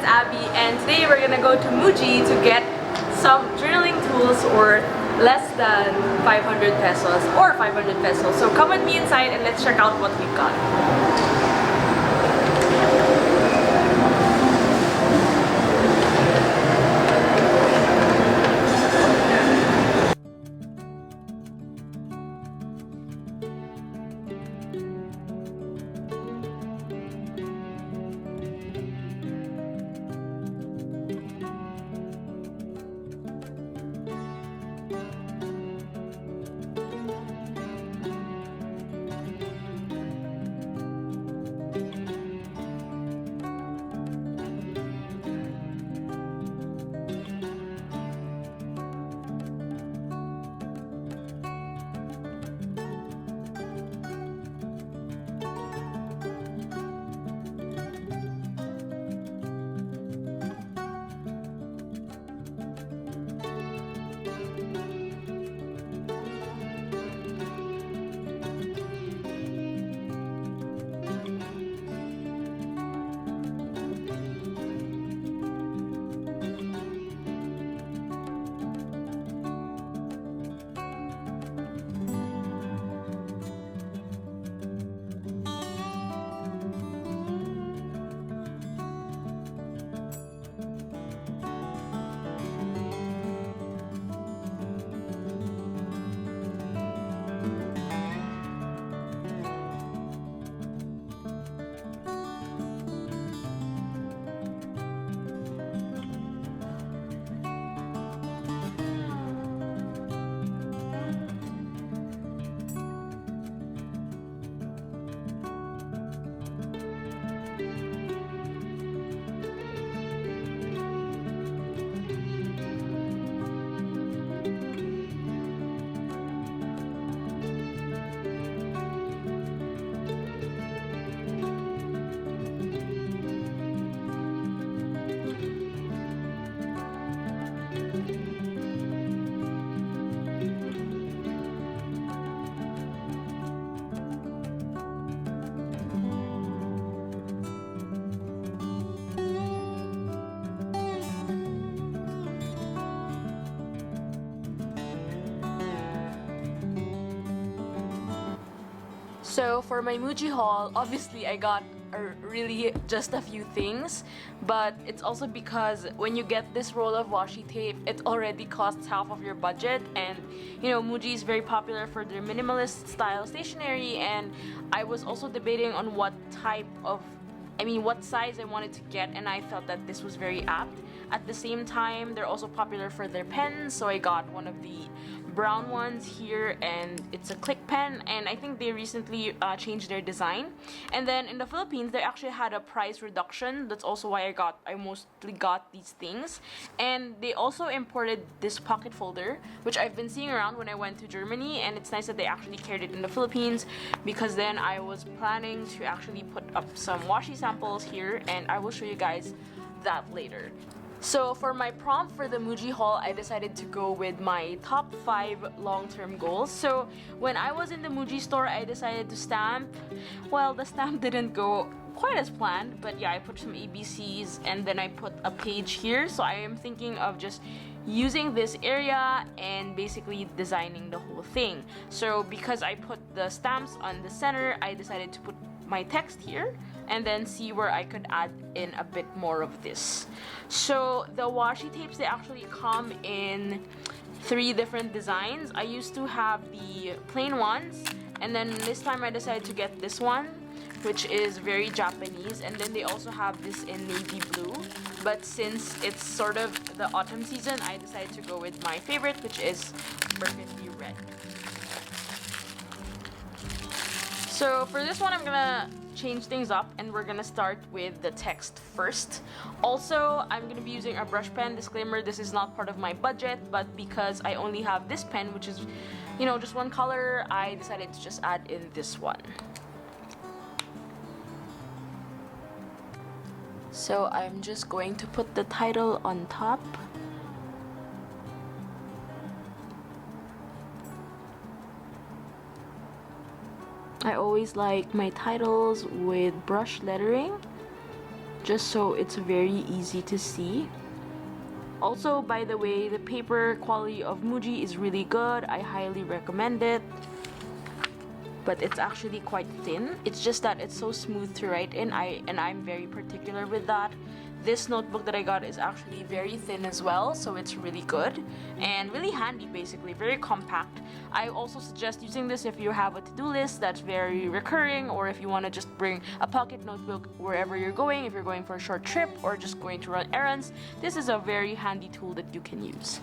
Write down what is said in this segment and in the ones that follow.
Abby, and today we're gonna go to MUJI to get some journaling tools for less than 500 pesos or 500 pesos. So come with me inside and let's check out what we've got. So for my MUJI haul, obviously I got really just a few things, but it's also because when you get this roll of washi tape, it already costs half of your budget, and you know, MUJI is very popular for their minimalist style stationery, and I was also debating on what size I wanted to get, and I felt that this was very apt. At the same time, they're also popular for their pens, so I got one of the brown ones here, and it's a click pen, and I think they recently changed their design. And then in the Philippines, they actually had a price reduction. That's also why I mostly got these things. And they also imported this pocket folder, which I've been seeing around when I went to Germany, and it's nice that they actually carried it in the Philippines, because then I was planning to actually put up some washi samples here, and I will show you guys that later. So for my prompt for the MUJI haul, I decided to go with my top 5 long-term goals. So when I was in the MUJI store, I decided to stamp. Well, the stamp didn't go quite as planned, but yeah, I put some ABCs and then I put a page here. So I am thinking of just using this area and basically designing the whole thing. So because I put the stamps on the center, I decided to put my text here and then see where I could add in a bit more of this. So the washi tapes, they actually come in 3 different designs. I used to have the plain ones, and then this time I decided to get this one, which is very Japanese, and then they also have this in navy blue. But since it's sort of the autumn season, I decided to go with my favorite, which is burgundy red. So for this one, I'm gonna change things up, and we're gonna start with the text first. Also, I'm gonna be using a brush pen. Disclaimer, this is not part of my budget, but because I only have this pen, which is, you know, just one color, I decided to just add in this one. So I'm just going to put the title on top. I always like my titles with brush lettering. just so it's very easy to see. Also, by the way, the paper quality of MUJI is really good. I highly recommend it. But it's actually quite thin. It's just that it's so smooth to write in. I'm very particular with that. This notebook that I got is actually very thin as well, so it's really good and really handy, basically very compact. I also suggest using this if you have a to-do list that's very recurring, or if you want to just bring a pocket notebook wherever you're going, if you're going for a short trip or just going to run errands. This is a very handy tool that you can use.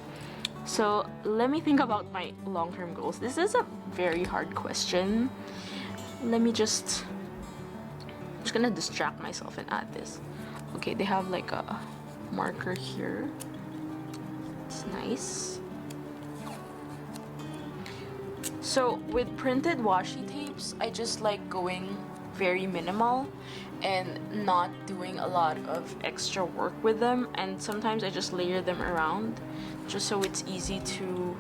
So let me think about my long-term goals. This is a very hard question. Let me I'm just gonna distract myself and add this. Okay, they have like a marker here. It's nice. So with printed washi tapes, I just like going very minimal and not doing a lot of extra work with them, and sometimes I just layer them around just so it's easy to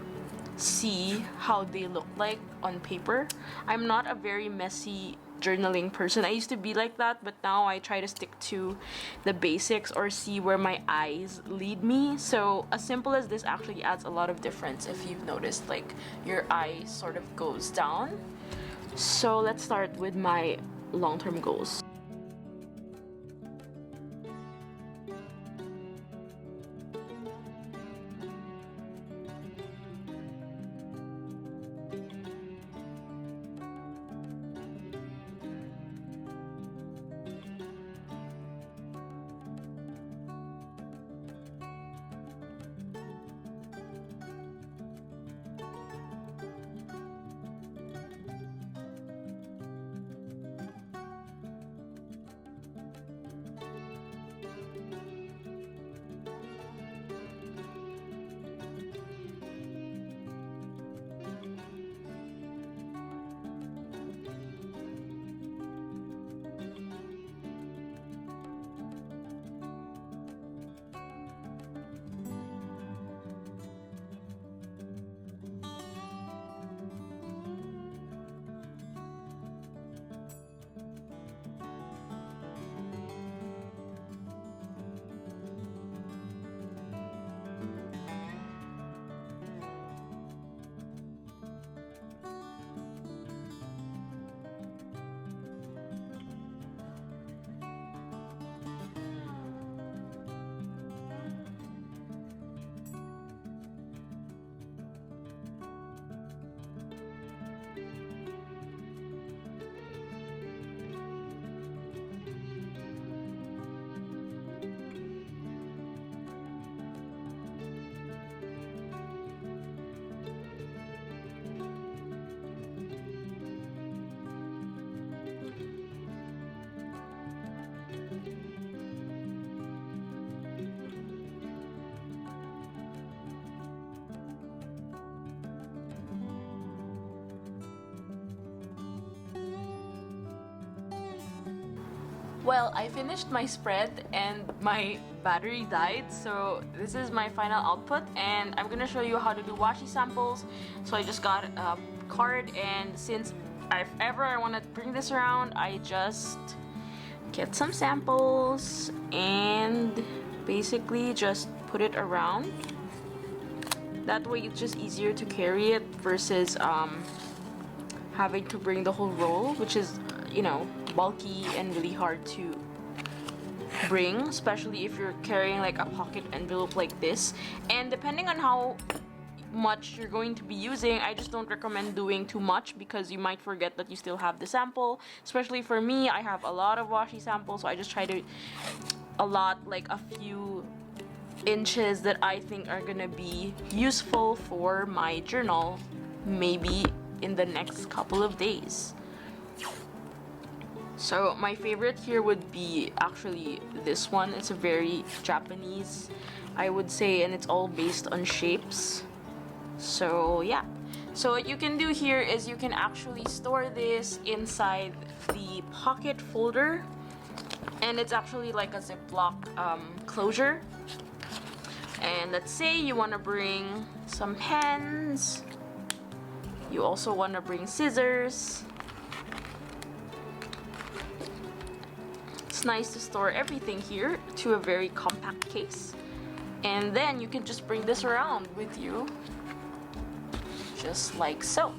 see how they look like on paper. I'm not a very messy journaling person. I used to be like that, but now I try to stick to the basics or see where my eyes lead me. So as simple as this actually adds a lot of difference if you've noticed, like your eye sort of goes down. So let's start with my long-term goals. Well, I finished my spread and my battery died, so this is my final output, and I'm gonna show you how to do washi samples. So I just got a card, and since if ever I want to bring this around, I just get some samples and basically just put it around. That way it's just easier to carry it versus having to bring the whole roll, which is, you know, bulky and really hard to bring, especially if you're carrying like a pocket envelope like this. And depending on how much you're going to be using, I just don't recommend doing too much because you might forget that you still have the sample. Especially for me, I have a lot of washi samples, so I just try to like a few inches that I think are gonna be useful for my journal, maybe in the next couple of days. So my favorite here would be actually this one. It's a very Japanese, I would say, and it's all based on shapes. So yeah, so what you can do here is you can actually store this inside the pocket folder, and it's actually like a Ziploc closure. And let's say you want to bring some pens, you also want to bring scissors, it's nice to store everything here to a very compact case. And then you can just bring this around with you, just like so.